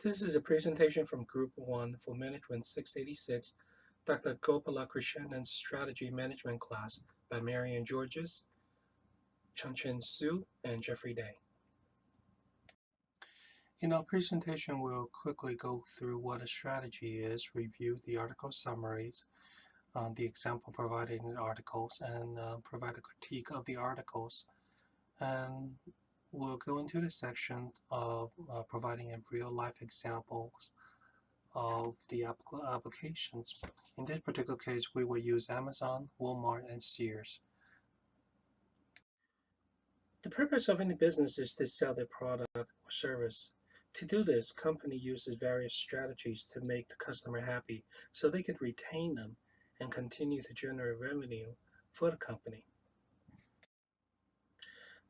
This is a presentation from Group 1 for Management 686, Dr. Gopalakrishnan's Strategy Management class by Marian Georges, Chunchin Su, and Jeffrey Day. In our presentation, we'll quickly go through what a strategy is, review the article summaries, the example provided in the articles, and provide a critique of the articles. And we'll go into the section of providing a real-life examples of the applications. In this particular case, we will use Amazon, Walmart, and Sears. The purpose of any business is to sell their product or service. To do this, company uses various strategies to make the customer happy so they can retain them and continue to generate revenue for the company.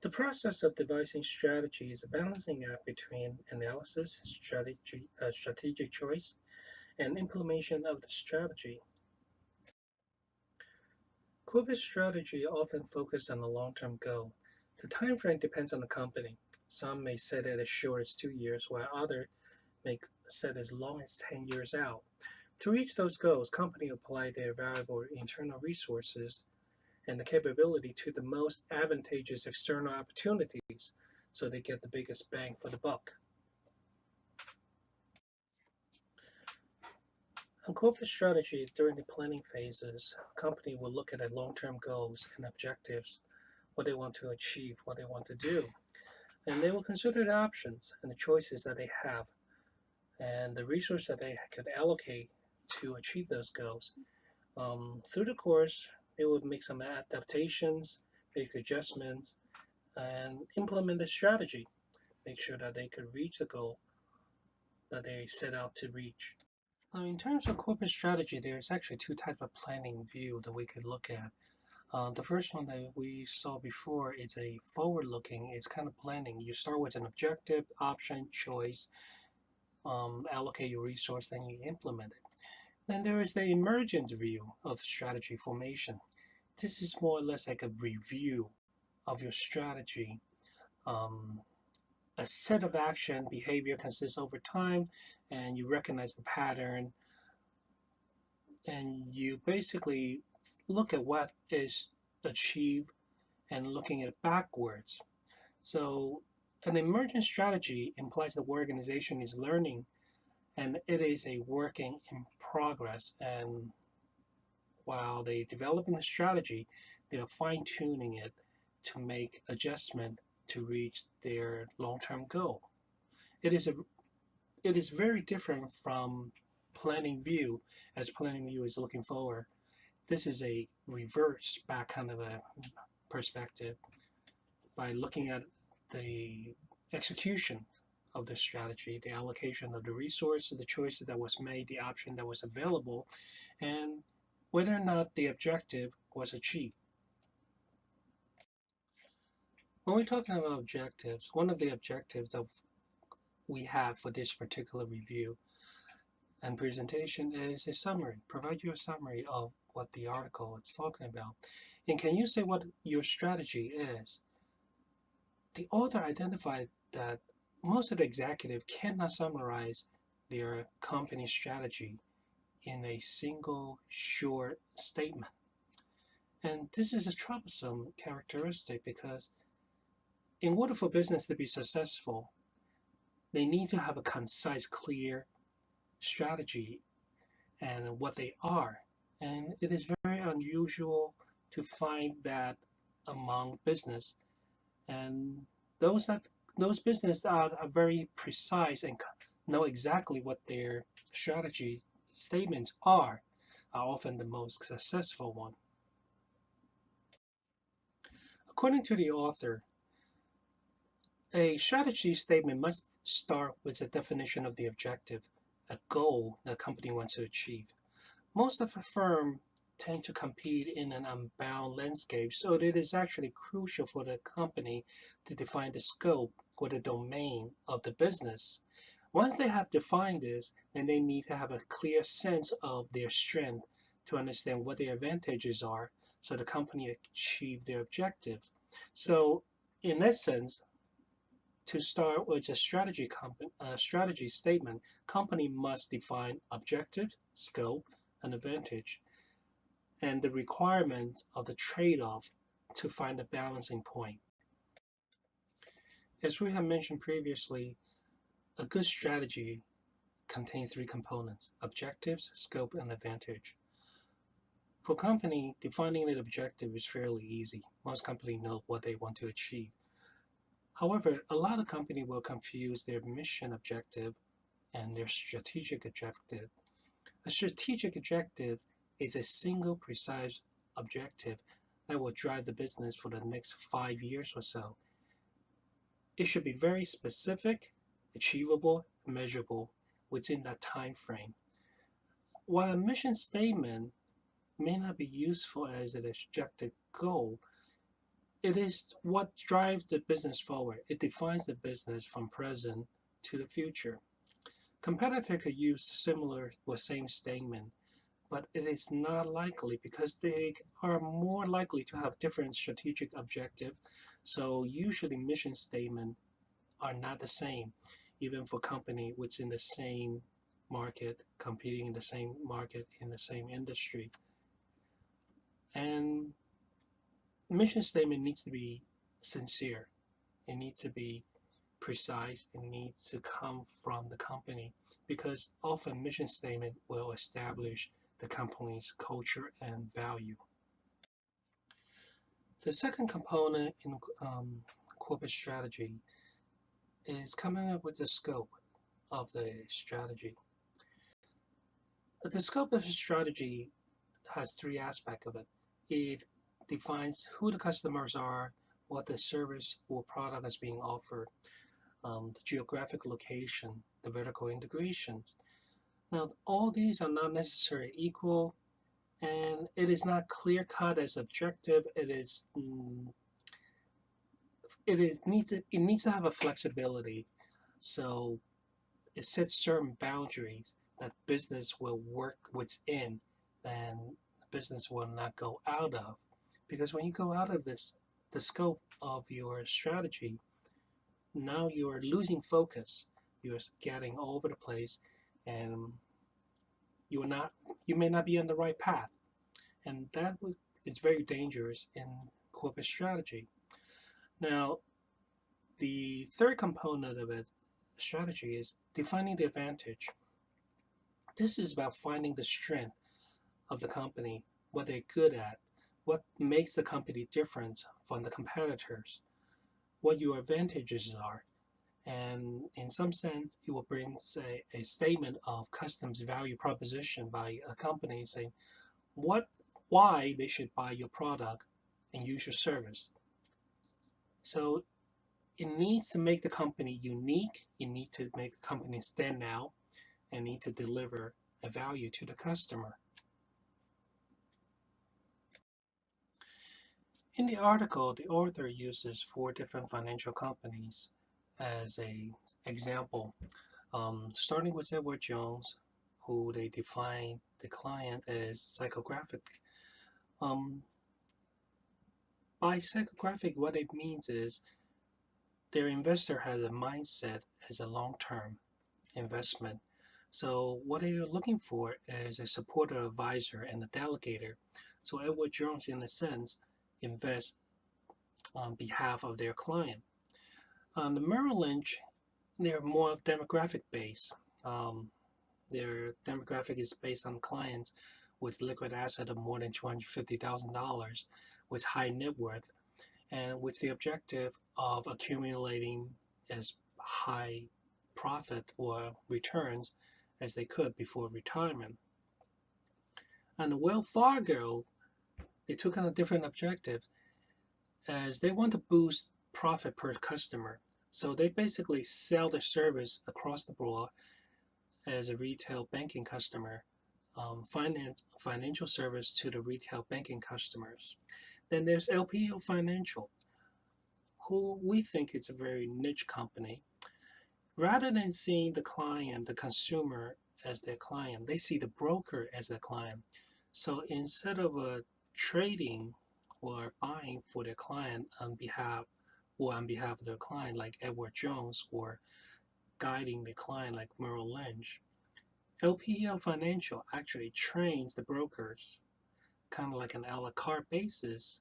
The process of devising strategy is a balancing act between analysis, strategic choice, and implementation of the strategy. Corporate strategy often focuses on a long-term goal. The time frame depends on the company. Some may set it as short as 2 years, while others may set as long as 10 years out. To reach those goals, companies apply their valuable internal resources and the capability to the most advantageous external opportunities so they get the biggest bang for the buck. On corporate strategy, during the planning phases, a company will look at their long-term goals and objectives, what they want to achieve, what they want to do. And they will consider the options and the choices that they have and the resources that they could allocate to achieve those goals. Through the course, they will make some adaptations, make adjustments, and implement the strategy. Make sure that they could reach the goal that they set out to reach. Now, in terms of corporate strategy, there's actually two types of planning view that we could look at. The first one that we saw before is a forward-looking. It's kind of planning. You start with an objective, option, choice, allocate your resource, then you implement it. Then there is the emergent view of strategy formation. This is more or less like a review of your strategy. A set of action behavior consists over time, and you recognize the pattern, and you basically look at what is achieved and looking at it backwards. So an emergent strategy implies the organization is learning and it is a working in progress. And while they're developing the strategy, they are fine-tuning it to make adjustment to reach their long-term goal. It is very different from planning view, as planning view is looking forward. This is a reverse back kind of a perspective by looking at the execution of the strategy, the allocation of the resources, the choices that was made, the option that was available, and whether or not the objective was achieved. When we're talking about objectives, one of the objectives we have for this particular review and presentation is a summary. Provide you a summary of what the article is talking about. And can you say what your strategy is? The author identified that most of the executives cannot summarize their company strategy in a single short statement. And this is a troublesome characteristic because in order for business to be successful, they need to have a concise, clear strategy and what they are. And it is very unusual to find that among business. And those businesses are very precise and know exactly what their strategy statements are often the most successful one. According to the author, a strategy statement must start with a definition of the objective, a goal the company wants to achieve. Most of the firms tend to compete in an unbound landscape, so it is actually crucial for the company to define the scope or the domain of the business. Once they have defined this, then they need to have a clear sense of their strength to understand what their advantages are so the company achieve their objective. So in essence, To start with a strategy statement, company must define objective, scope, and advantage, and the requirement of the trade-off to find a balancing point. As we have mentioned previously, a good strategy contains three components: objectives, scope, and advantage. For company, defining an objective is fairly easy. Most companies know what they want to achieve. However, a lot of companies will confuse their mission objective and their strategic objective. A strategic objective is a single precise objective that will drive the business for the next 5 years or so. It should be very specific, achievable, measurable within that time frame. While a mission statement may not be useful as an objective goal, it is what drives the business forward. It defines the business from present to the future. Competitor could use similar or same statement, but it is not likely because they are more likely to have different strategic objective. So usually mission statement are not the same, even for company within the same market, competing in the same market in the same industry. And mission statement needs to be sincere. It needs to be precise. It needs to come from the company because often mission statement will establish the company's culture and value. The second component in corporate strategy is coming up with the scope of the strategy. The scope of the strategy has three aspects of it. It defines who the customers are, what the service or product is being offered, the geographic location, the vertical integrations. Now, all these are not necessarily equal, and it is not clear cut as objective. It needs to have a flexibility, so it sets certain boundaries that business will work within, and business will not go out of. Because when you go out of the scope of your strategy, now you are losing focus. You're getting all over the place, and you may not be on the right path, and that is very dangerous in corporate strategy. Now, the third component of it, strategy, is defining the advantage. This is about finding the strength of the company, what they're good at, what makes the company different from the competitors, what your advantages are. And in some sense, it will bring, say, a statement of customs value proposition by a company saying why they should buy your product and use your service. So it needs to make the company unique. It needs to make the company stand out and need to deliver a value to the customer. In the article, the author uses 4 different financial companies as an example, starting with Edward Jones, who they define the client as psychographic. By psychographic, what it means is their investor has a mindset as a long-term investment. So what they are looking for is a supportive advisor and a delegator. So Edward Jones, in a sense, invests on behalf of their client. The Merrill Lynch, they're more demographic based. Their demographic is based on clients with liquid asset of more than $250,000 with high net worth, and with the objective of accumulating as high profit or returns as they could before retirement. And Wells Fargo, they took on a different objective as they want to boost profit per customer. So they basically sell their service across the board as a retail banking customer, financial service to the retail banking customers. Then there's LPO Financial, who we think is a very niche company. Rather than seeing the client, the consumer, as their client, they see the broker as their client. So instead of trading or buying for their client on behalf or on behalf of their client, like Edward Jones, or guiding the client, like Merrill Lynch. LPL Financial actually trains the brokers, kind of like an a la carte basis,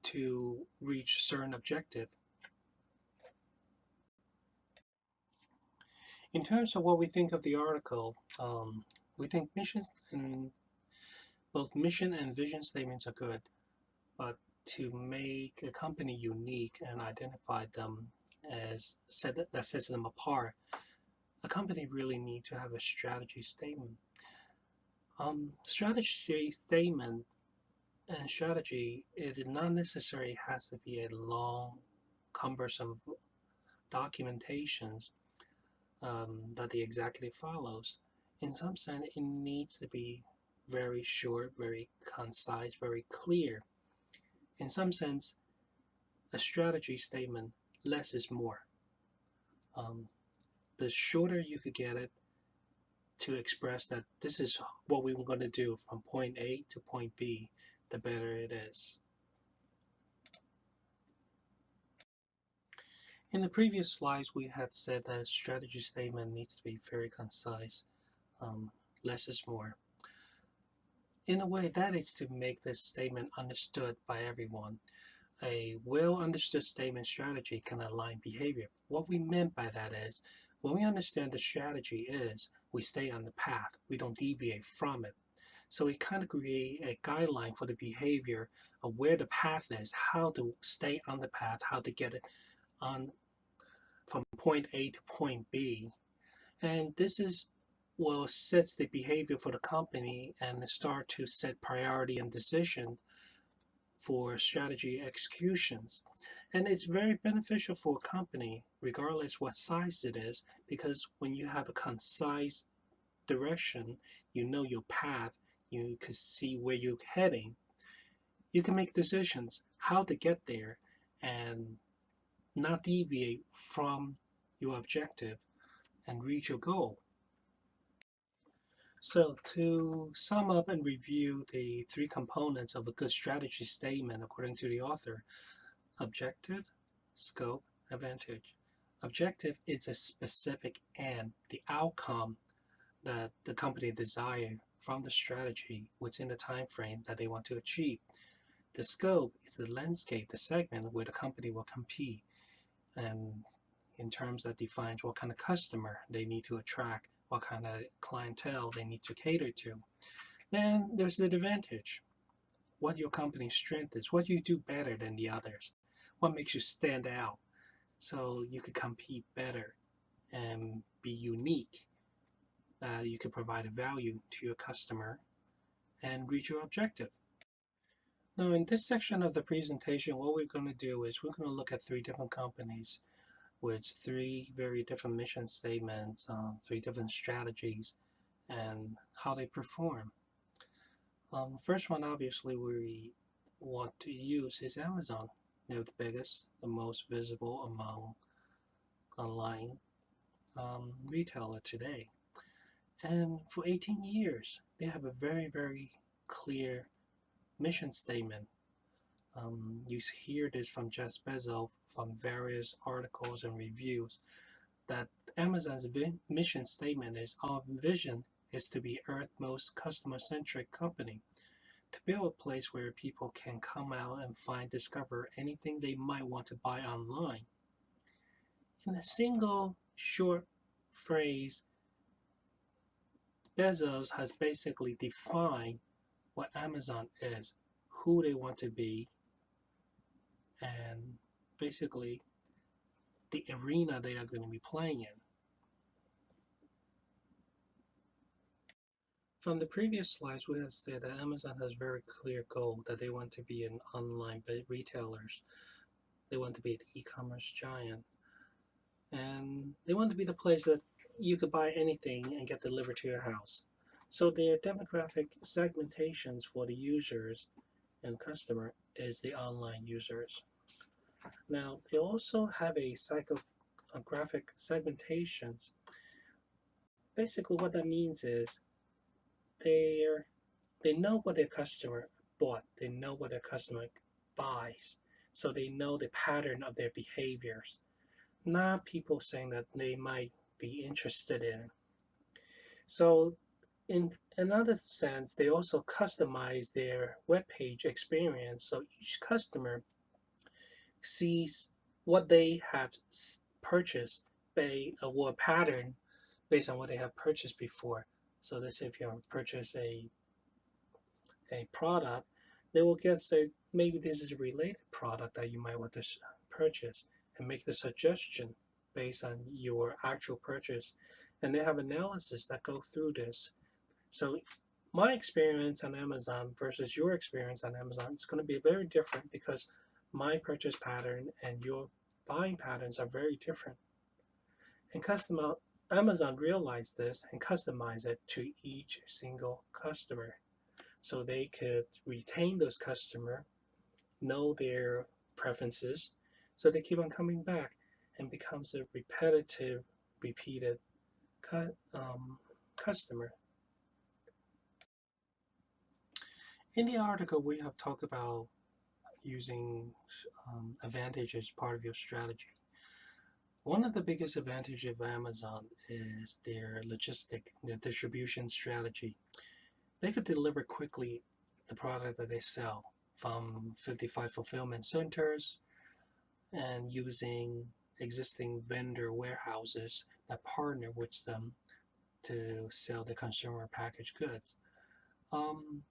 to reach a certain objective. In terms of what we think of the article, we think missions and both mission and vision statements are good, but to make a company unique and identify them as that sets them apart, a company really needs to have a strategy statement. Strategy statement and strategy, it not necessarily has to be a long, cumbersome documentations that the executive follows. In some sense, it needs to be very short, very concise, very clear. In some sense, a strategy statement, less is more. Um, the shorter you could get it to express that this is what we were going to do from point A to point B, the better it is. In the previous slides, we had said that a strategy statement needs to be very concise. Less is more. In a way, that is to make this statement understood by everyone. A well understood statement strategy can align behavior. What we meant by that is when we understand the strategy is, we stay on the path, we don't deviate from it. So we kind of create a guideline for the behavior of where the path is, how to stay on the path, how to get it on from point A to point B. And this is what sets the behavior for the company and start to set priority and decision for strategy executions. And it's very beneficial for a company, regardless what size it is, because when you have a concise direction, you know your path, you can see where you're heading. You can make decisions how to get there and not deviate from your objective and reach your goal. So to sum up and review the three components of a good strategy statement according to the author: objective, scope, advantage. Objective is a specific end, the outcome that the company desires from the strategy within the time frame that they want to achieve. The scope is the landscape, the segment where the company will compete, and in terms that defines what kind of customer they need to attract, what kind of clientele they need to cater to. Then there's the advantage, what your company's strength is, what you do better than the others, what makes you stand out so you could compete better and be unique. You can provide a value to your customer and reach your objective. Now, in this section of the presentation, what we're going to do is we're going to look at three different companies with three very different mission statements, three different strategies, and how they perform. First one, obviously, we want to use is Amazon. They're the biggest, the most visible among online retailer today. And for 18 years, they have a very, very clear mission statement. You hear this from Jeff Bezos from various articles and reviews that Amazon's mission statement is our vision is to be Earth's most customer-centric company, to build a place where people can come out and discover anything they might want to buy online. In a single short phrase, Bezos has basically defined what Amazon is, who they want to be, and basically the arena they are going to be playing in. From the previous slides, we have said that Amazon has very clear goal that they want to be an online retailers. They want to be an e-commerce giant. And they want to be the place that you could buy anything and get delivered to your house. So their demographic segmentations for the users and customer is the online users. Now, they also have a psychographic segmentations. Basically, what that means is they know what their customer bought. They know what their customer buys. so they know the pattern of their behaviors, not people saying that they might be interested in. So in another sense, they also customize their web page experience so each customer sees what they have purchased by or a pattern based on what they have purchased before. So let's say if you have purchased a product, they will guess that maybe this is a related product that you might want to purchase and make the suggestion based on your actual purchase. And they have analysis that go through this. So my experience on Amazon versus your experience on Amazon is going to be very different because my purchase pattern and your buying patterns are very different. And Amazon realized this and customized it to each single customer so they could retain those customers, know their preferences, so they keep on coming back and becomes a repetitive, repeated customer. In the article, we have talked about using advantage as part of your strategy. One of the biggest advantages of Amazon is their their distribution strategy. They could deliver quickly the product that they sell from 55 fulfillment centers and using existing vendor warehouses that partner with them to sell the consumer packaged goods. Um,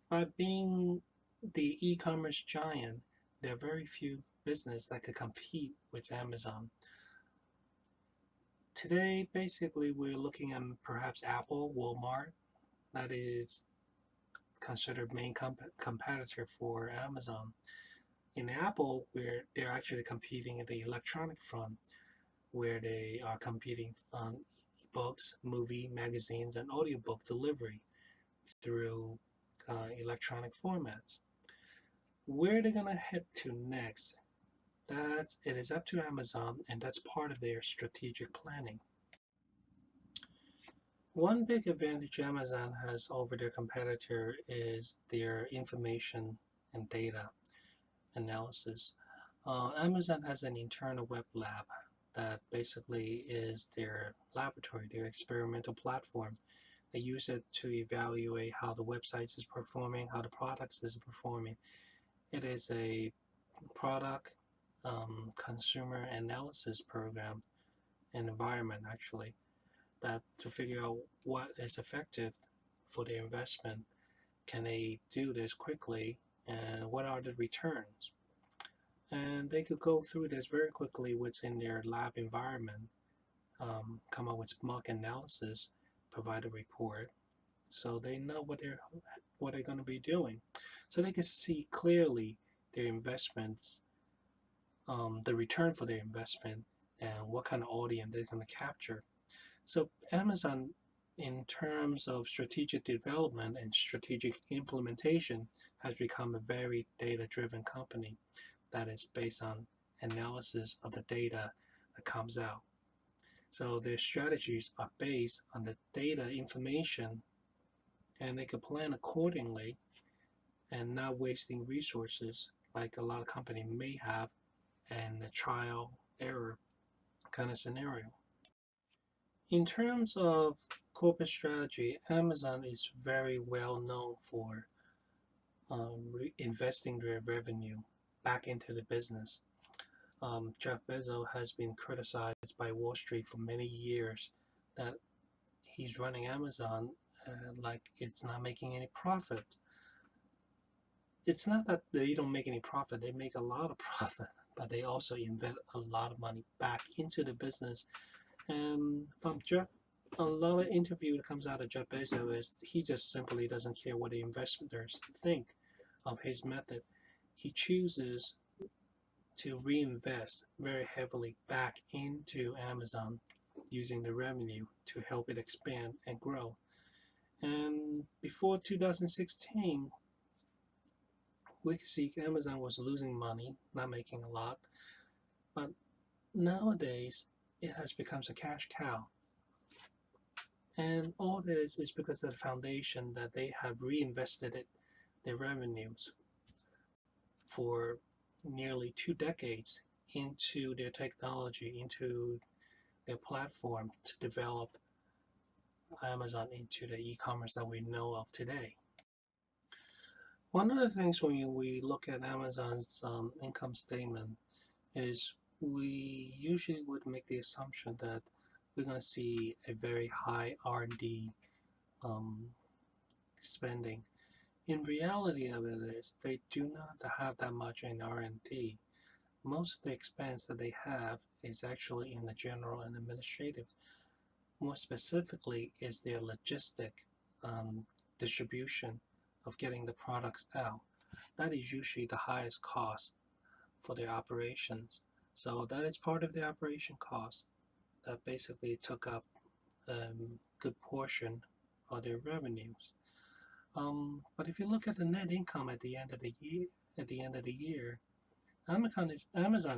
by being the e-commerce giant, there are very few businesses that could compete with Amazon. Today, basically, we're looking at perhaps Apple, Walmart, that is considered main competitor for Amazon. In Apple, where they're actually competing in the electronic front, where they are competing on books, movie, magazines, and audiobook delivery through electronic formats. Where they're gonna head to next, it is up to Amazon, and that's part of their strategic planning. One big advantage Amazon has over their competitor is their information and data analysis. Amazon has an internal web lab that basically is their laboratory, their experimental platform. They use it to evaluate how the websites is performing, how the products is performing. It is a product consumer analysis program and environment actually that to figure out what is effective for their investment. Can they do this quickly and what are the returns? And they could go through this very quickly within their lab environment, come up with mock analysis, provide a report, so they know what they're going to be doing, so they can see clearly their investments, the return for their investment, and what kind of audience they're going to capture. So Amazon, in terms of strategic development and strategic implementation, has become a very data-driven company that is based on analysis of the data that comes out. So their strategies are based on the data information, and they can plan accordingly and not wasting resources like a lot of companies may have in a trial error kind of scenario. In terms of corporate strategy, Amazon is very well known for investing their revenue back into the business. Jeff Bezos has been criticized by Wall Street for many years that he's running Amazon like it's not making any profit. It's not that they don't make any profit, they make a lot of profit, but they also invest a lot of money back into the business. And from Jeff, a lot of interview that comes out of Jeff Bezos is he just simply doesn't care what the investors think of his method. He chooses to reinvest very heavily back into Amazon using the revenue to help it expand and grow. And before 2016, we could see Amazon was losing money, not making a lot. But nowadays, it has become a cash cow. And all this is because of the foundation that they have reinvested their revenues for nearly 2 decades into their technology, into their platform to develop Amazon into the e-commerce that we know of today. One of the things when we look at Amazon's income statement is we usually would make the assumption that we're going to see a very high R&D um, spending. In reality of it is they do not have that much in R&D. Most of the expense that they have is actually in the general and administrative. More specifically is their logistic distribution of getting the products out. That is usually the highest cost for their operations. So that is part of the operation cost that basically took up a good portion of their revenues. But if you look at the net income at the end of the year, Amazon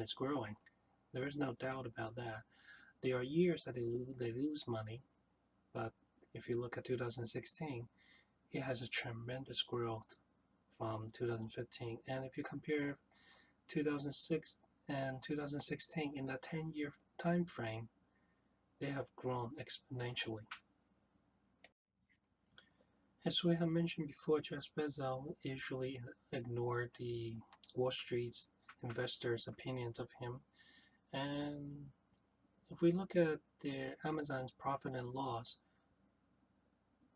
is growing. There is no doubt about that. There are years that they lose money, but if you look at 2016, it has a tremendous growth from 2015. And if you compare 2006 and 2016 in that 10-year time frame, they have grown exponentially. As we have mentioned before, Jeff Bezos usually ignored the Wall Street's investors' opinions of him. And if we look at Amazon's profit and loss,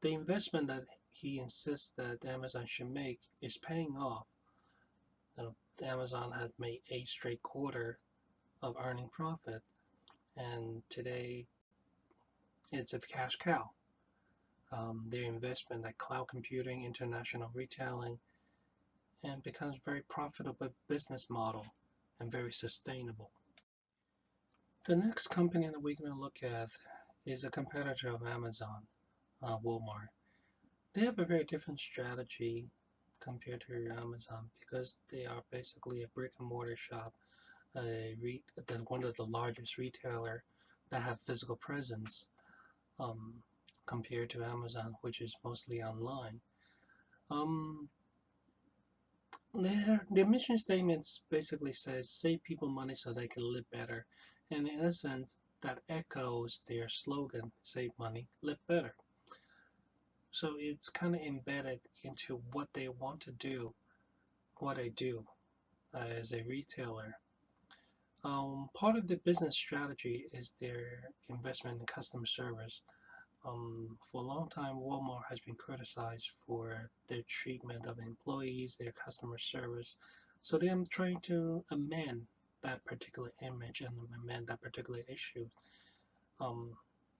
the investment that he insists that Amazon should make is paying off. Amazon had made 8 straight quarters of earning profit, and today it's a cash cow. Their investment like cloud computing, international retailing, and becomes a very profitable business model and very sustainable. The next company that we're going to look at is a competitor of Amazon, Walmart. They have a very different strategy compared to Amazon because they are basically a brick and mortar shop, one of the largest retailer that have physical presence compared to Amazon, which is mostly online. Their mission statements basically says save people money so they can live better, and in a sense that echoes their slogan, save money, live better. So it's kind of embedded into what they want to do, what they do as a retailer. Part of the business strategy is their investment in customer service. For a long time, Walmart has been criticized for their treatment of employees, their customer service. So they are trying to amend that particular image and amend that particular issue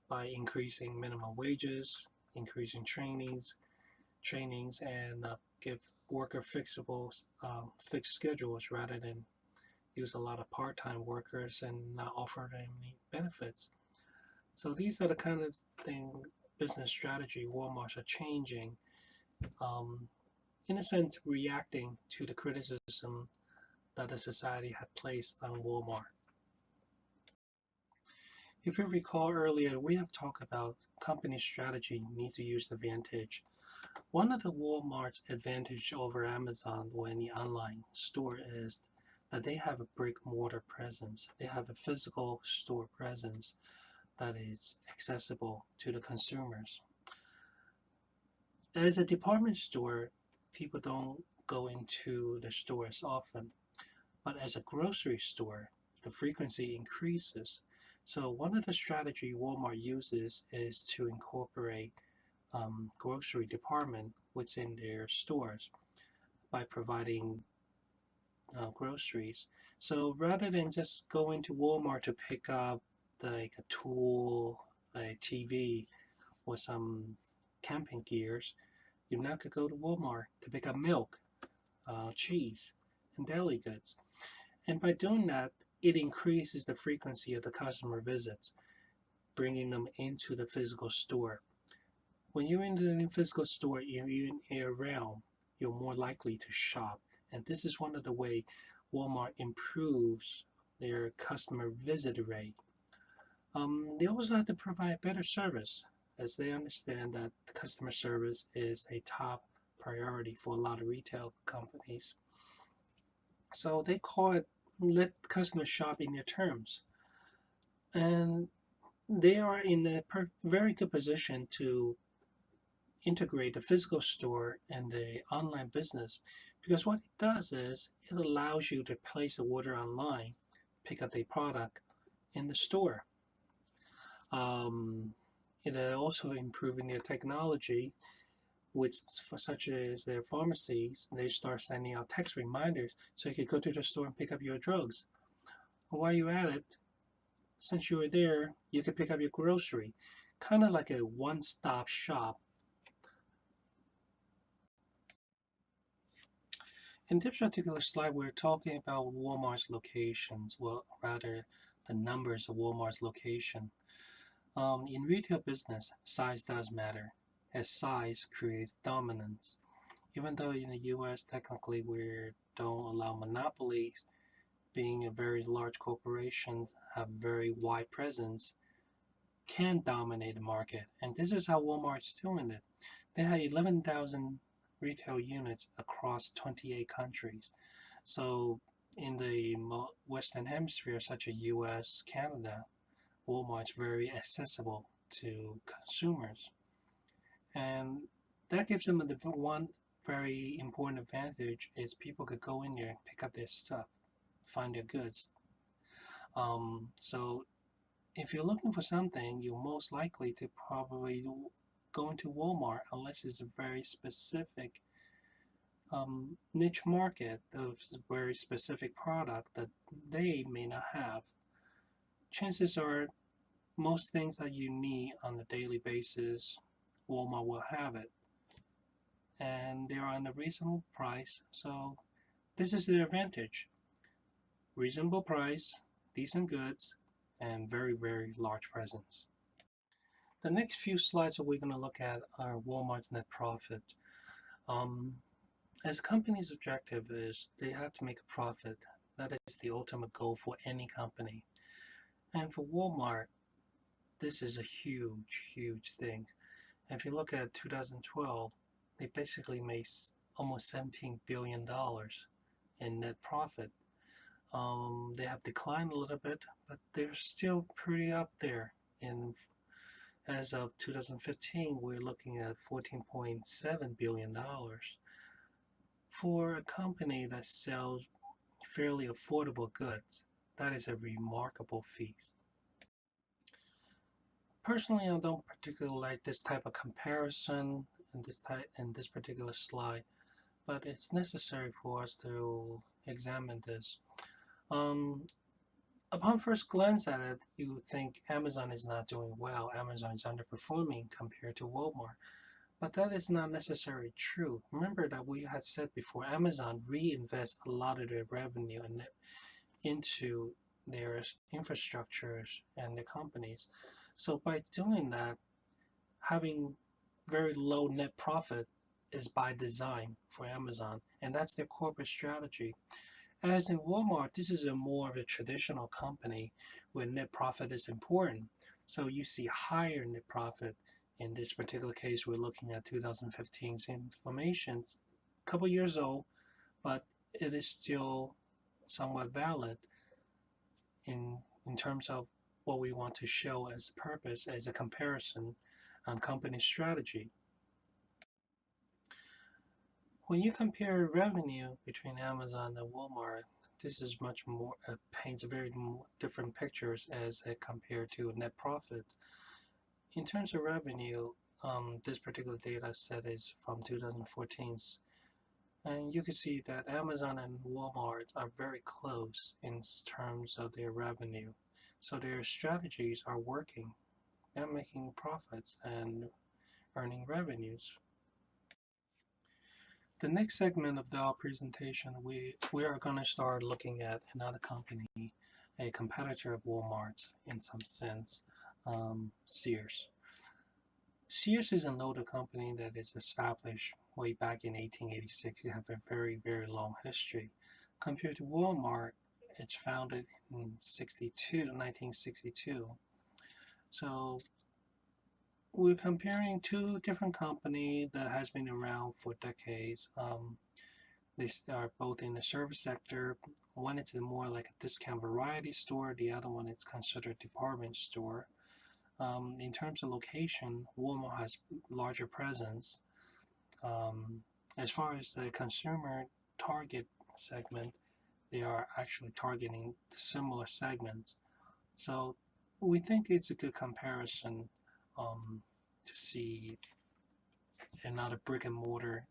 by increasing minimum wages, increasing trainings, and give worker fixed schedules rather than use a lot of part-time workers and not offer them any benefits. So these are the kind of business strategy Walmarts are changing, in a sense reacting to the criticism that the society had placed on Walmart. If you recall earlier, we have talked about company strategy needs to use advantage. One of the Walmart's advantage over Amazon or any online store is that they have a brick-and-mortar presence. They have a physical store presence that is accessible to the consumers. As a department store, people don't go into the stores often, but as a grocery store, the frequency increases. So one of the strategy Walmart uses is to incorporate grocery department within their stores by providing groceries. So rather than just going to Walmart to pick up like a tool, a TV, or some camping gears, you now could go to Walmart to pick up milk, cheese, and deli goods. And by doing that, it increases the frequency of the customer visits, bringing them into the physical store. When you're in the physical store, you're year-round, you're more likely to shop. And this is one of the ways Walmart improves their customer visit rate. They also have to provide better service, as they understand that customer service is a top priority for a lot of retail companies. So they call it let customers shop in their terms. And they are in a very good position to integrate the physical store and the online business because what it does is it allows you to place the order online, pick up the product in the store. Um, it also improving their technology, which for such as their pharmacies, they start sending out text reminders so you can go to the store and pick up your drugs. And while you're at it, since you were there, you can pick up your grocery, kind of like a one-stop shop. In this particular slide, we're talking about Walmart's locations, well, rather the numbers of Walmart's location. In retail business, size does matter, as size creates dominance. Even though in the U.S. technically we don't allow monopolies, being a very large corporation, have very wide presence, can dominate the market. And this is how Walmart's doing it. They have 11,000 retail units across 28 countries. So in the Western Hemisphere, such as US, Canada, Walmart's very accessible to consumers. And that gives them one very important advantage is people could go in there and pick up their stuff, find their goods. So if you're looking for something, you're most likely to probably go into Walmart unless it's a very specific niche market of very specific product that they may not have. Chances are most things that you need on a daily basis, Walmart will have it. And they're on a reasonable price, so this is the advantage. Reasonable price, decent goods, and very, very large presence. The next few slides that we're going to look at are Walmart's net profit. As a company's objective is they have to make a profit. That is the ultimate goal for any company. And for Walmart, this is a huge, huge thing. And if you look at 2012, they basically made almost $17 billion in net profit. They have declined a little bit, but they're still pretty up there. As of 2015, we're looking at $14.7 billion for a company that sells fairly affordable goods. That is a remarkable feat. Personally, I don't particularly like this type of comparison in this particular slide, but it's necessary for us to examine this. Upon first glance at it, you would think Amazon is not doing well. Amazon is underperforming compared to Walmart. But that is not necessarily true. Remember that we had said before, Amazon reinvests a lot of their revenue into their infrastructures and their companies. So by doing that, having very low net profit is by design for Amazon, and that's their corporate strategy. As in Walmart, this is a more of a traditional company where net profit is important. So you see higher net profit. In this particular case, we're looking at 2015's information, a couple years old, but it is still somewhat valid in terms of what we want to show as a purpose, as a comparison on company strategy. When you compare revenue between Amazon and Walmart, this is much more paints a very different pictures as compared to net profit. In terms of revenue, this particular data set is from 2014, and you can see that Amazon and Walmart are very close in terms of their revenue. So their strategies are working. They're making profits and earning revenues. The next segment of our presentation, we are going to start looking at another company, a competitor of Walmart in some sense, Sears. Sears is an older company that is established way back in 1886. It has a very, very long history. Compared to Walmart, it's founded in 1962. So we're comparing two different companies that has been around for decades. They are both in the service sector. One is more like a discount variety store. The other one is considered a department store. In terms of location, Walmart has larger presence. Um, as far as the consumer target segment, they are actually targeting the similar segments. So we think it's a good comparison to see another brick and mortar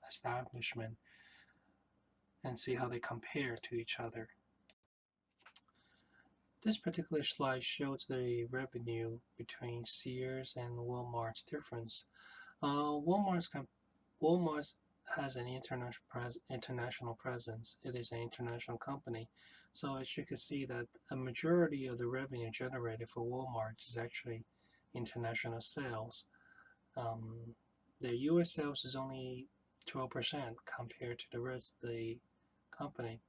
establishment and see how they compare to each other. This particular slide shows the revenue between Sears and Walmart's difference. Walmart has an international presence. It is an international company. So as you can see that a majority of the revenue generated for Walmart is actually international sales. Their US sales is only 12% compared to the rest of the company.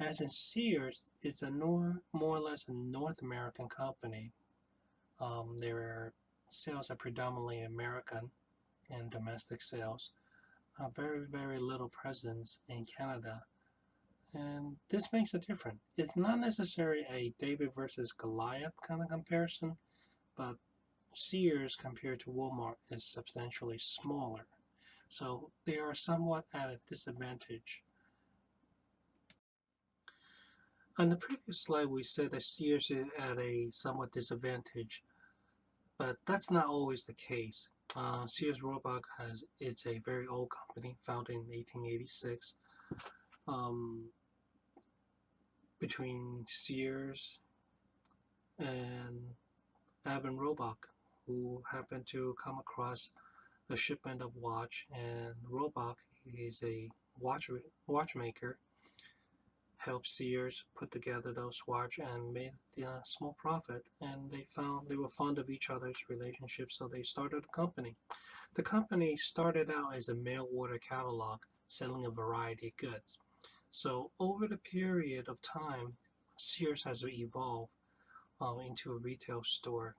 As in Sears, it's a more or less a North American company. Their sales are predominantly American and domestic sales. Very little presence in Canada. And this makes a difference. It's not necessarily a David versus Goliath kind of comparison, but Sears compared to Walmart is substantially smaller. So they are somewhat at a disadvantage. On the previous slide, we said that Sears is at a somewhat disadvantage, but that's not always the case. Sears Roebuck it's a very old company, founded in 1886. Between Sears and Alvin Roebuck, who happened to come across a shipment of watch, and Roebuck is a watchmaker, helped Sears put together those watch and made a small profit, and they were fond of each other's relationship, so they started a company. The company started out as a mail order catalog selling a variety of goods. So over the period of time, Sears has evolved into a retail store.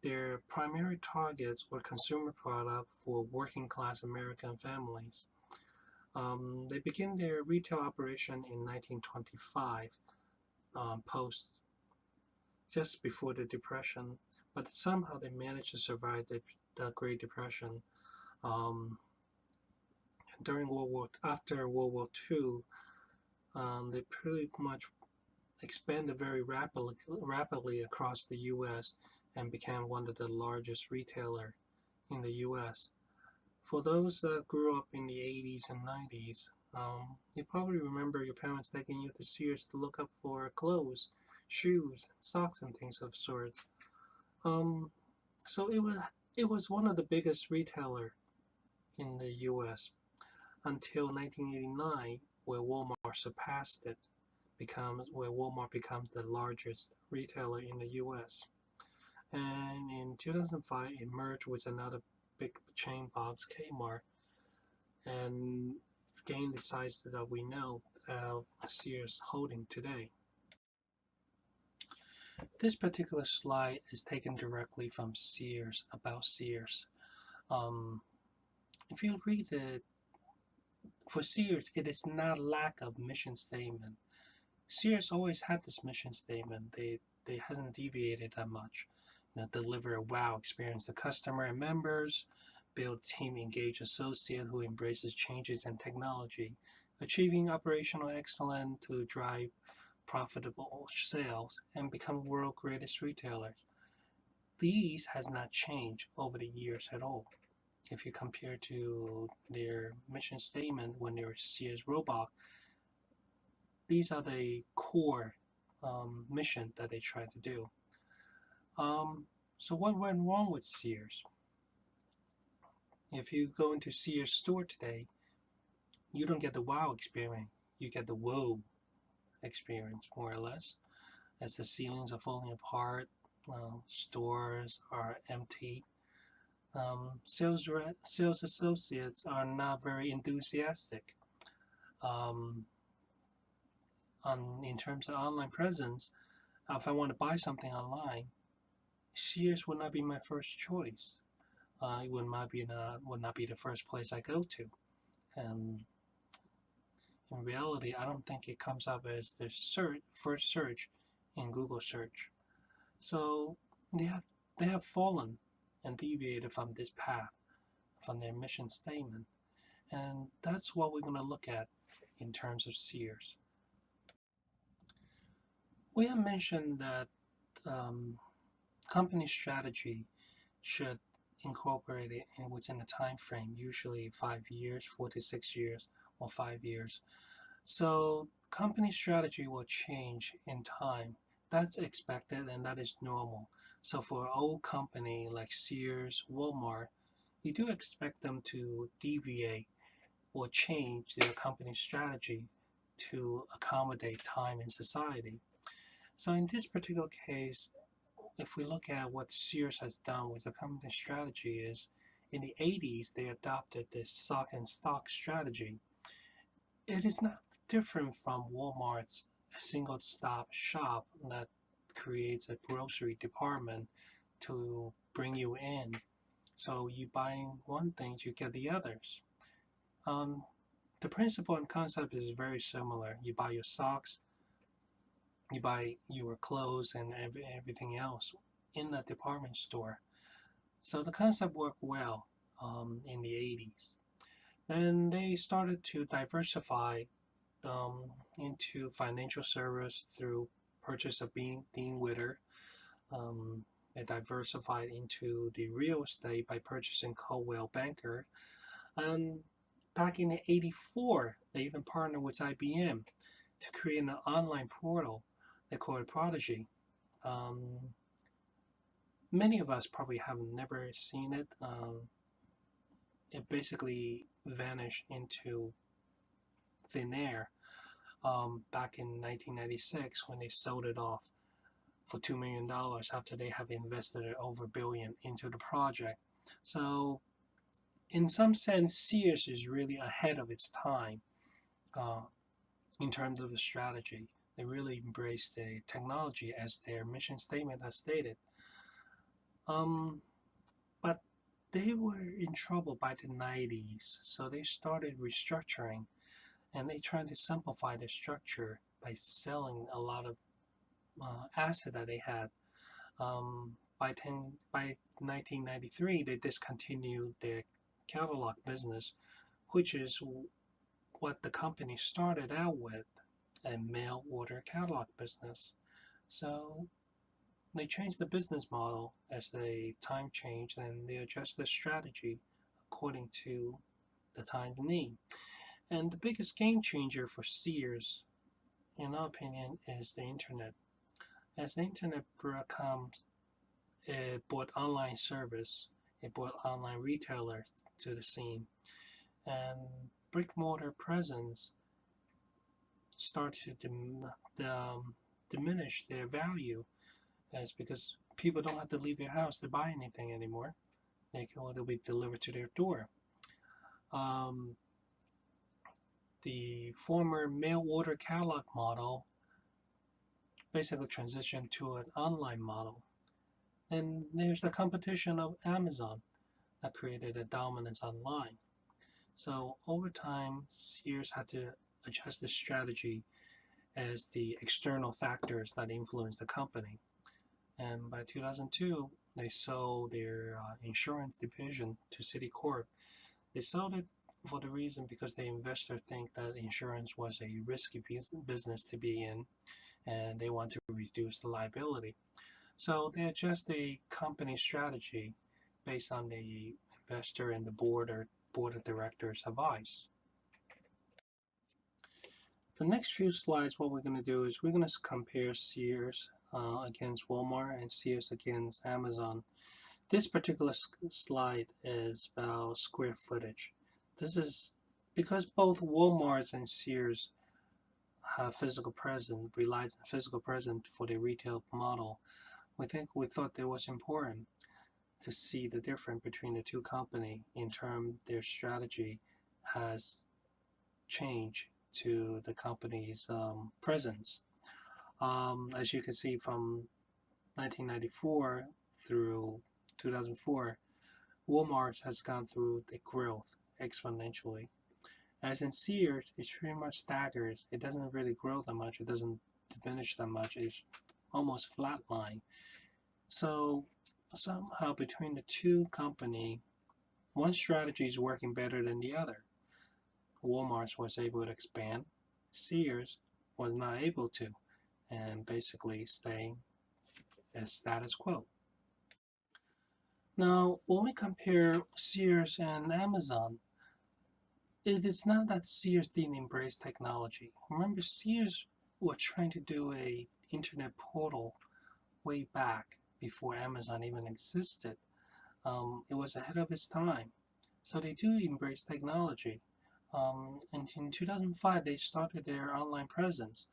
Their primary targets were consumer products for working class American families. They began their retail operation in 1925, just before the Depression, but somehow they managed to survive the Great Depression. After World War II, they pretty much expanded very rapidly across the U.S. and became one of the largest retailer in the U.S. For those that grew up in the 80s and 90s, you probably remember your parents taking you to Sears to look up for clothes, shoes, socks, and things of sorts. So it was one of the biggest retailer in the U.S. until 1989, where Walmart surpassed it, where Walmart becomes the largest retailer in the U.S. And in 2005, it merged with another big chain box, Kmart, and gained the size that we know Sears holding today. This particular slide is taken directly from Sears, about Sears. If you read it, for Sears, it is not lack of mission statement. Sears always had this mission statement. They hasn't deviated that much. Deliver a wow experience to customer and members, build team engaged associate who embraces changes in technology, achieving operational excellence to drive profitable sales and become world greatest retailers. These has not changed over the years at all. If you compare to their mission statement when they were Sears Roebuck, these are the core mission that they try to do. So what went wrong with Sears? If you go into Sears store today, you don't get the wow experience. You get the whoa experience, more or less, as the ceilings are falling apart, stores are empty. Sales associates are not very enthusiastic. In terms of online presence, if I want to buy something online, Sears would not be my first choice. It would not be the first place I go to. And in reality, I don't think it comes up as the first search in Google search. So they have fallen and deviated from this path, from their mission statement. And that's what we're going to look at in terms of Sears. We have mentioned that company strategy should incorporate it within a time frame, usually 5 years, 4 to 6 years, or 5 years. So company strategy will change in time. That's expected and that is normal. So for an old company like Sears, Walmart, you do expect them to deviate or change their company strategy to accommodate time in society. So in this particular case, if we look at what Sears has done with the company strategy is in the 80s, they adopted this stock and stock strategy. It is not different from Walmart's single stop shop that creates a grocery department to bring you in. So you buy one thing, you get the others. The principle and concept is very similar. You buy your socks, you buy your clothes and everything else in the department store. So the concept worked well in the 80s. Then they started to diversify into financial service through purchase of Dean Witter. They diversified into the real estate by purchasing Coldwell Banker. And back in 84, they even partnered with IBM to create an online portal. They call it Prodigy. Many of us probably have never seen it. It basically vanished into thin air back in 1996 when they sold it off for $2 million after they have invested over $1 billion into the project. So in some sense, Sears is really ahead of its time in terms of the strategy. They really embraced the technology as their mission statement has stated. But they were in trouble by the 90s, so they started restructuring and they tried to simplify the structure by selling a lot of assets that they had. By 1993, they discontinued their catalog business, which is what the company started out with, a mail order catalog business. So they changed the business model as the time changed and they adjusted the strategy according to the time need. And the biggest game changer for Sears, in our opinion, is the internet. As the internet becomes, it brought online service, it brought online retailers to the scene, and brick mortar presence start to diminish their value, as because people don't have to leave their house to buy anything anymore. It'll be delivered to their door. The former mail order catalog model basically transitioned to an online model. And there's the competition of Amazon that created a dominance online. So over time, Sears had to adjust the strategy as the external factors that influence the company. And by 2002, they sold their insurance division to Citicorp. They sold it for the reason because the investor think that insurance was a risky business to be in, and they want to reduce the liability. So they adjust the company strategy based on the investor and the board of directors advice. The next few slides, what we're going to do is we're going to compare Sears against Walmart and Sears against Amazon. This particular slide is about square footage. This is because both Walmart and Sears have physical presence, relies on physical presence for their retail model. We thought it was important to see the difference between the two companies in terms their strategy has changed to the company's presence. As you can see from 1994 through 2004, Walmart has gone through the growth exponentially. As in Sears, it pretty much staggers. It doesn't really grow that much. It doesn't diminish that much. It's almost flatline. So somehow between the two company, one strategy is working better than the other. Walmart was able to expand. Sears was not able to, and basically staying as status quo. Now, when we compare Sears and Amazon, it is not that Sears didn't embrace technology. Remember, Sears was trying to do a internet portal way back before Amazon even existed. It was ahead of its time. So they do embrace technology. And in 2005, they started their online presence.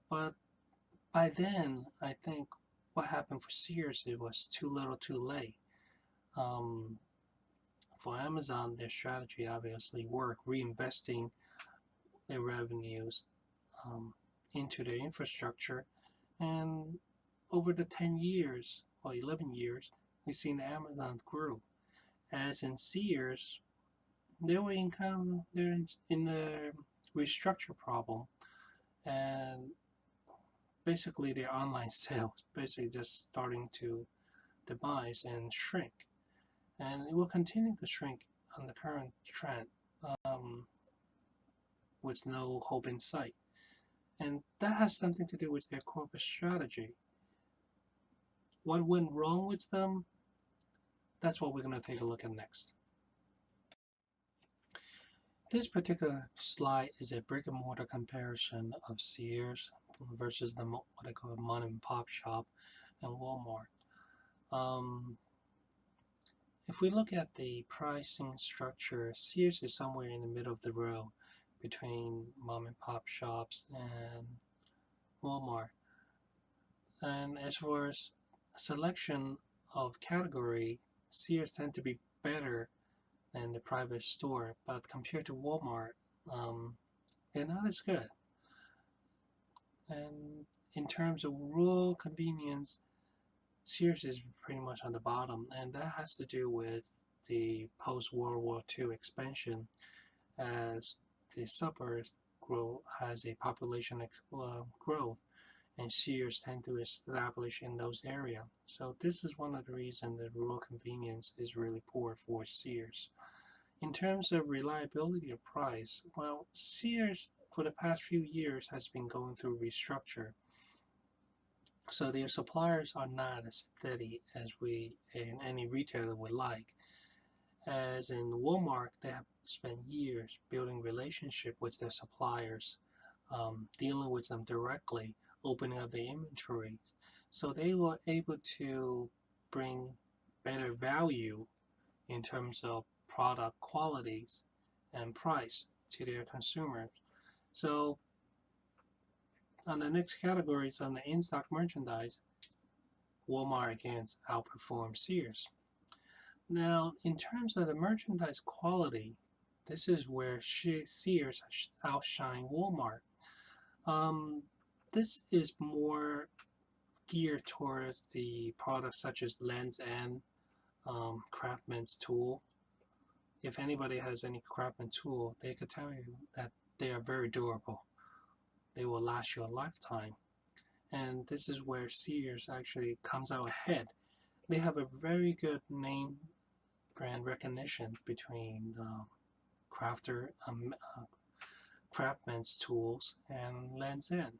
But by then, I think what happened for Sears, it was too little too late. Um, for Amazon, their strategy obviously worked, reinvesting their revenues um, into their infrastructure. And over the 10 years or 11 years, we've seen Amazon grew. As in Sears, they were in kind of they're in the restructure problem, and basically their online sales basically just starting to demise and shrink, and it will continue to shrink on the current trend, um, with no hope in sight. And that has something to do with their corporate strategy. What went wrong with them? That's what we're going to take a look at next. This particular slide is a brick and mortar comparison of Sears versus the what I call a mom and pop shop and Walmart. Um, if we look at the pricing structure, Sears is somewhere in the middle of the road between mom and pop shops and Walmart. And as far as selection of category, Sears tend to be better than the private store, but compared to Walmart, they're not as good. And in terms of rural convenience, Sears is pretty much on the bottom, and that has to do with the post-World War II expansion, as the suburbs grow has a population growth, and Sears tend to establish in those areas. So this is one of the reasons that rural convenience is really poor for Sears. In terms of reliability of price, well, Sears for the past few years has been going through restructure. So their suppliers are not as steady as we and any retailer would like. As in Walmart, they have spent years building relationship with their suppliers, dealing with them directly, opening up the inventories. So they were able to bring better value in terms of product qualities and price to their consumers. So on the next categories on the in-stock merchandise, Walmart again outperforms Sears. Now, in terms of the merchandise quality, this is where Sears outshine Walmart. This is more geared towards the products such as Lands' End, Craftsman's Tool. If anybody has any Craftsman tool, they could tell you that they are very durable. They will last you a lifetime. And this is where Sears actually comes out ahead. They have a very good name brand recognition between Craftsman's Tools and Lands' End.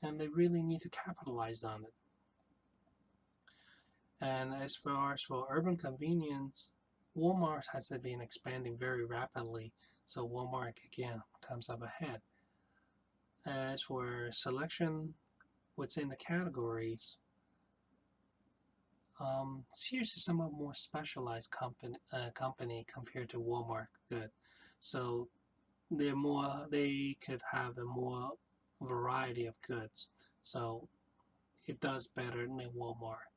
And they really need to capitalize on it. And as far as for urban convenience, Walmart has been expanding very rapidly, so Walmart again comes up ahead. As for selection within the categories, Sears is somewhat more specialized company compared to Walmart. Good, so they could have a more variety of goods, so it does better than Walmart.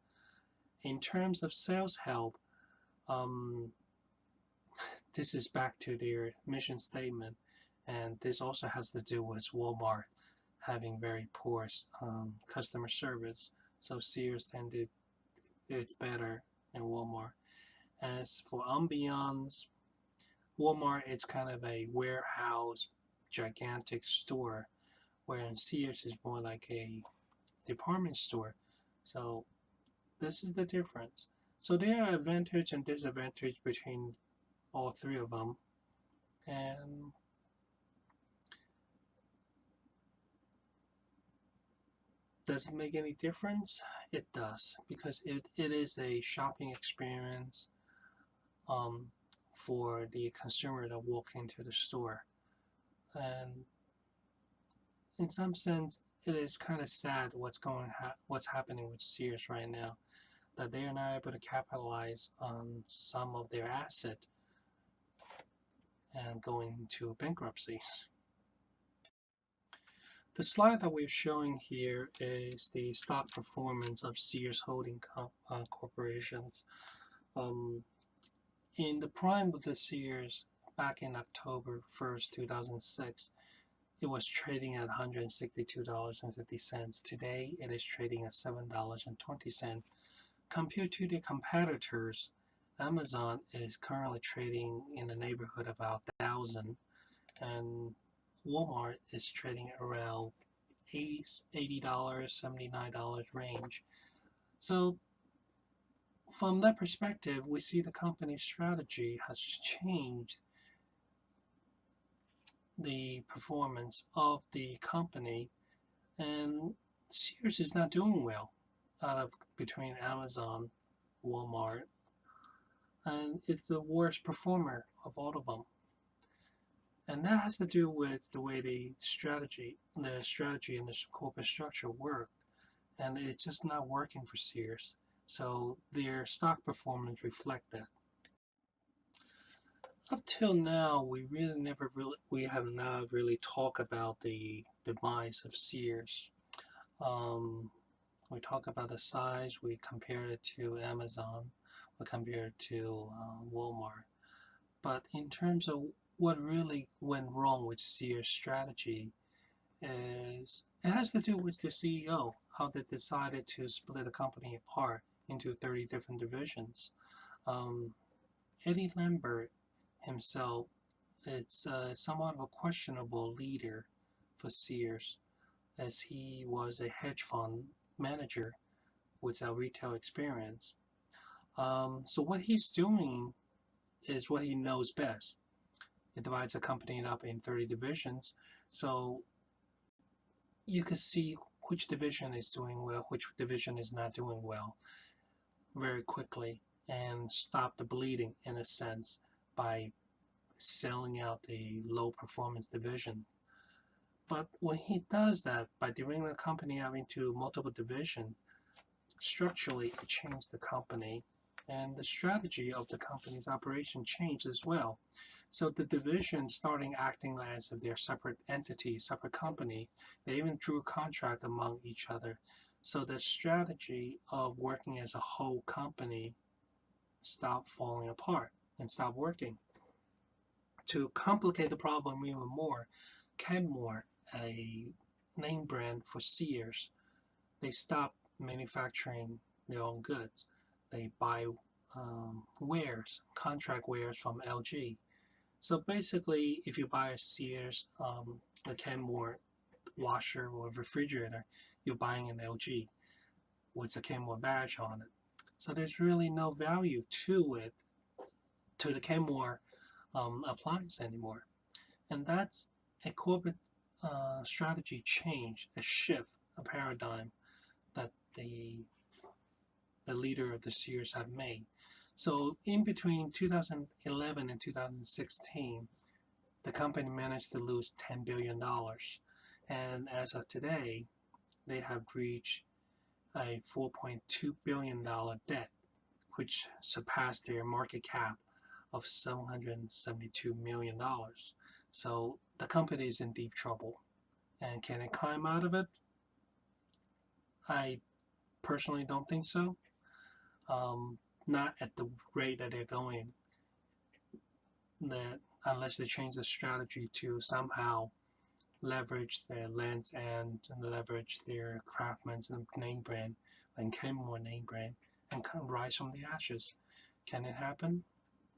In terms of sales help, this is back to their mission statement, and this also has to do with Walmart having very poor customer service. So Sears tended it's better than Walmart. As for ambiance, Walmart is kind of a warehouse, gigantic store, whereas Sears is more like a department store. So this is the difference. So there are advantage and disadvantage between all three of them. And does it make any difference? It does, because it is a shopping experience for the consumer that walk into the store. And in some sense, it is kind of sad what's happening with Sears right now, that they are not able to capitalize on some of their asset and going into bankruptcy. The slide that we're showing here is the stock performance of Sears Holding corporations. In the prime of the Sears, back in October 1st, 2006, it was trading at $162.50. Today, it is trading at $7.20. Compared to the competitors, Amazon is currently trading in the neighborhood of about $1,000, and Walmart is trading around $80, $79 range. So from that perspective, we see the company's strategy has changed the performance of the company, and Sears is not doing well between Amazon, Walmart, and it's the worst performer of all of them. And that has to do with the way the strategy and the corporate structure work, and it's just not working for Sears. So their stock performance reflect that. Up till now, we have not really talked about the demise of Sears. We talk about the size. We compare it to Amazon. We compare it to Walmart. But in terms of what really went wrong with Sears' strategy, is it has to do with the CEO, how they decided to split the company apart into 30 different divisions. Eddie Lambert himself, it's somewhat of a questionable leader for Sears, as he was a hedge fund manager without retail experience. So what he's doing is what he knows best. It divides the company up in 30 divisions, so you can see which division is doing well, which division is not doing well very quickly, and stop the bleeding in a sense by selling out the low performance division. But when he does that, by dividing the company up into multiple divisions, structurally it changed the company, and the strategy of the company's operation changed as well. So the division starting acting as if they're separate entities, separate company. They even drew a contract among each other. So the strategy of working as a whole company stopped falling apart and stopped working. To complicate the problem even more, Kenmore, a name brand for Sears, they stopped manufacturing their own goods. They buy contract wares from LG. So basically, if you buy a Sears, a Kenmore washer or refrigerator, you're buying an LG with a Kenmore badge on it. So there's really no value to it, to the Kenmore appliance anymore. And that's a corporate strategy change, a shift, a paradigm that the leader of the Sears have made. So in between 2011 and 2016, the company managed to lose $10 billion. And as of today, they have reached a $4.2 billion debt, which surpassed their market cap of $772 million. So the company is in deep trouble. And can it climb out of it? I personally don't think so. Not at the rate that they're going. That unless they change the strategy to somehow leverage their lens and leverage their Craftsman's name brand and Kenmore name brand and rise from the ashes. Can it happen?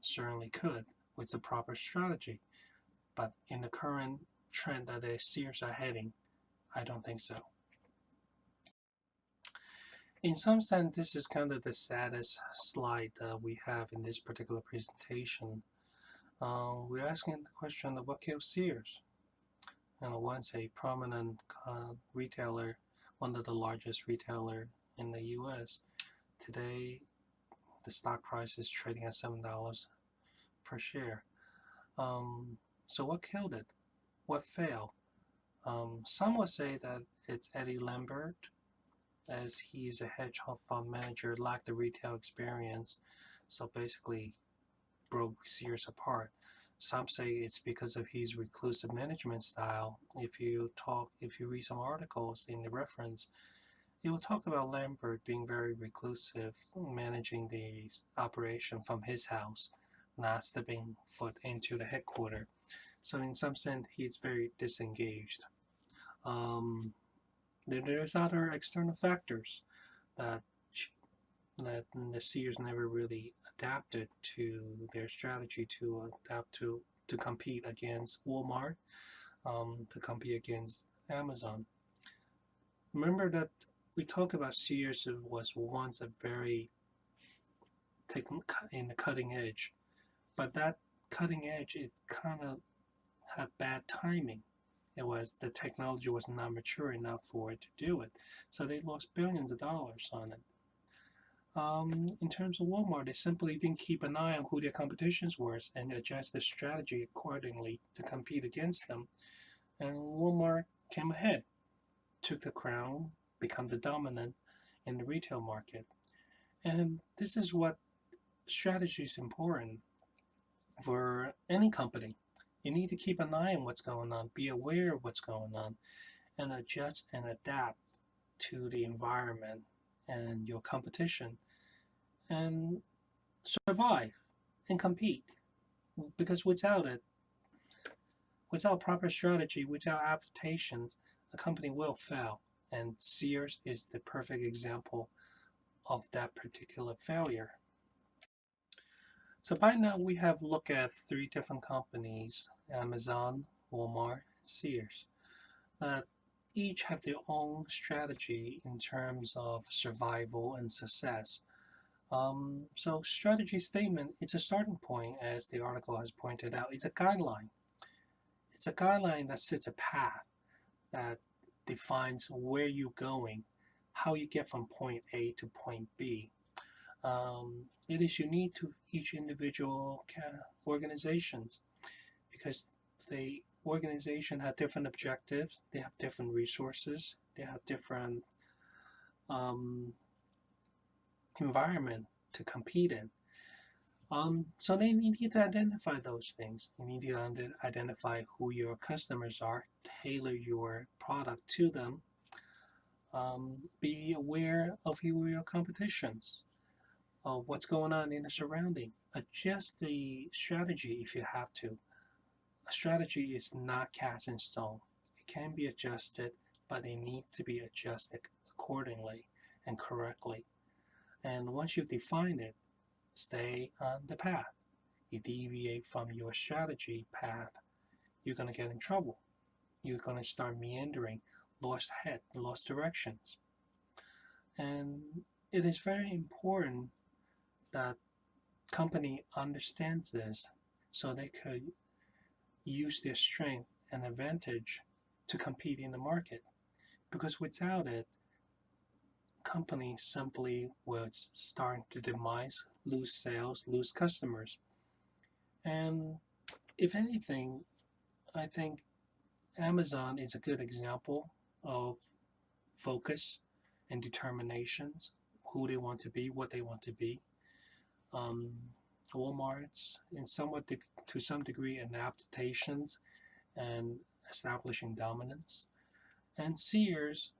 Certainly could, with the proper strategy. But in the current trend that the Sears are heading, I don't think so. In some sense, this is kind of the saddest slide that we have in this particular presentation. We're asking the question of what kills Sears. And once a prominent retailer, one of the largest retailer in the U.S. Today, the stock price is trading at $7 per share. So what killed it? What failed? Some would say that it's Eddie Lambert, as he's a hedge fund manager, lacked the retail experience, so basically broke Sears apart. Some say it's because of his reclusive management style. If you read some articles in the reference, it will talk about Lambert being very reclusive, managing the operation from his house, not stepping foot into the headquarters. So in some sense, he's very disengaged. There's other external factors that the Sears never really adapted to their strategy to compete against Walmart, to compete against Amazon. Remember that we talked about Sears was once a very in the cutting edge, but that cutting edge is kind of had bad timing. The technology was not mature enough for it to do it, so they lost billions of dollars on it. In terms of Walmart, they simply didn't keep an eye on who their competitions were and adjust their strategy accordingly to compete against them. And Walmart came ahead, took the crown, become the dominant in the retail market. And this is what strategy is important for any company. You need to keep an eye on what's going on, be aware of what's going on, and adjust and adapt to the environment and your competition, and survive and compete. Because without proper strategy, without adaptations, a company will fail. And Sears is the perfect example of that particular failure. So by now we have looked at 3 different companies, Amazon, Walmart, and Sears, that each have their own strategy in terms of survival and success. So strategy statement, it's a starting point, as the article has pointed out. It's a guideline. It's a guideline that sets a path that defines where you're going, how you get from point A to point B. It is unique to each individual organizations because the organization have different objectives, they have different resources, they have different environment to compete in. So they need to identify those things. You need to identify who your customers are, tailor your product to them, be aware of who your competitions, what's going on in the surrounding. Adjust the strategy if you have to. A strategy is not cast in stone. It can be adjusted, but it needs to be adjusted accordingly and correctly. And once you've defined it, stay on the path. You deviate from your strategy path, you're going to get in trouble. You're going to start meandering, lost head, lost directions. And it is very important that company understands this so they could use their strength and advantage to compete in the market. Because without it, company simply will start to demise, lose sales, lose customers. And if anything, I think Amazon is a good example of focus and determinations, who they want to be, what they want to be. Walmart's to some degree adaptations and establishing dominance. And Sears,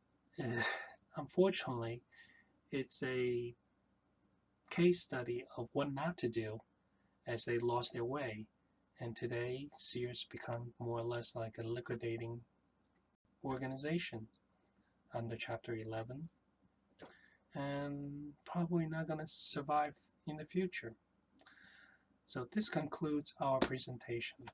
unfortunately, it's a case study of what not to do as they lost their way. And today, Sears become more or less like a liquidating organization under Chapter 11, and probably not going to survive in the future. So this concludes our presentation.